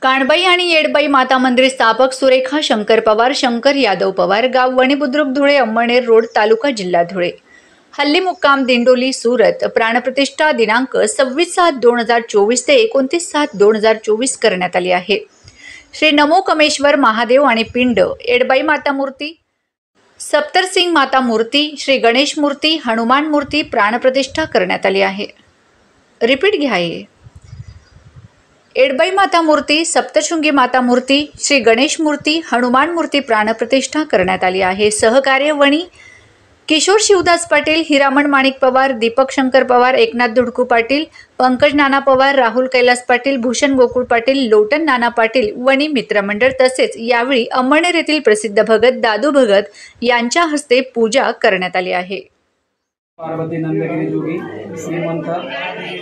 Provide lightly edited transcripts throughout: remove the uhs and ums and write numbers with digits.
काणबाई आणि येडबाई माता मंदिर स्थापक सुरेखा शंकर पवार, शंकर यादव पवार, गाव वणी बुद्रुक, धुळे, अंमळनेर रोड, तालुका जिल्हा धुळे। हल्ली मुक्काम दिंडोली, सुरत। प्राणप्रतिष्ठा दिनांक 26/7/2024 ते 29/7/2024 करण्यात आली आहे। श्री नमो कमेश्वर महादेव आणि पिंड, येडबाई माता मूर्ती, सप्तरसिंग माता मूर्ती, श्री गणेश मूर्ती, हनुमान मूर्ती प्राणप्रतिष्ठा करण्यात आली आहे। रिपीट घ्या। येडबाई माता मूर्ती, सप्तशृंगी माता मूर्ती, श्री गणेश मूर्ती, हनुमान मूर्ती प्राणप्रतिष्ठा करण्यात आली आहे। सहकार्य वणी किशोर शिवदास पाटील, हिरामण माणिक पवार, दीपक शंकर पवार, एकनाथ धुडकू पाटील, पंकज नाना पवार, राहुल कैलास पाटील, भूषण गोकुळ पाटील, लोटन नाना पाटील, वणी मित्रमंडळ। तसेच यावेळी अंमळनेर येथील प्रसिद्ध भगत दादू भगत यांच्या हस्ते पूजा करण्यात आली आहे। पार्वती नंदगिरी जोगी श्रीमंत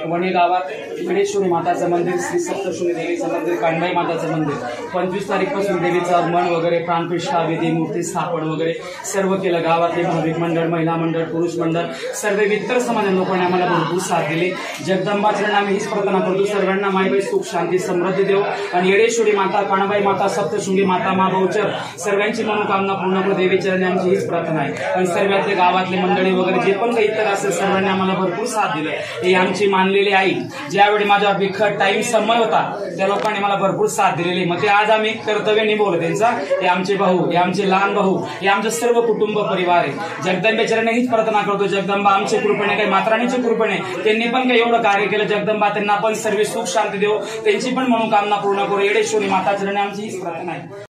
वणी गावात गणेश्वरी माताचं मंदिर, श्री सप्तशृंगी देवीचं मंदिर, काणबाई माताचं मंदिर 25 तारीखपासून देवीचं आगमन वगैरे, प्राणप्रतिष्ठा विधी, मूर्ती स्थापन वगैरे सर्व केलं। गावातले भाविक मंडळ, महिला मंडळ, पुरुष मंडळ, सर्व इतर समाज लोकांनी आम्हाला भरपूर साथ दिली। जगदंबाचरण आम्ही हीच प्रार्थना करतो, सर्वांना मायबाई सुख शांती समृद्धी देव आणि येडेश्वरी माता, काणबाई माता, सप्तशृंगी माता, मा बहुचर सर्वांची मनोकामना पूर्ण करू देवी चरणी आमची हीच प्रार्थना आहे। आणि सर्वातले गावातले मंडळी वगैरे जे पण इतर असेल सर्वांनी आम्हाला भरपूर साथ दिलं। हे आमची मानलेली आई, ज्यावेळी माझा बिखट टाइम समय होता त्या लोकांनी मला भरपूर साथ दिलेली। मग ते आज आम्ही कर्तव्य निभवलं त्यांचा। हे आमचे भाऊ, हे आमचे लहान भाऊ, हे आमचं सर्व कुटुंब परिवार आहे। जगदंबेचरणी हीच प्रार्थना करतो, जगदंबा आमच्या कृपेने, काही मात्राणीच्या कृपेने त्यांनी पण काही एवढं कार्य केलं, जगदंबा त्यांना पण सर्व सुख शांती देव, त्यांची पण मनोकामना पूर्ण करू। येडेश्वरी माता चरणी आमची हीच प्रार्थना आहे।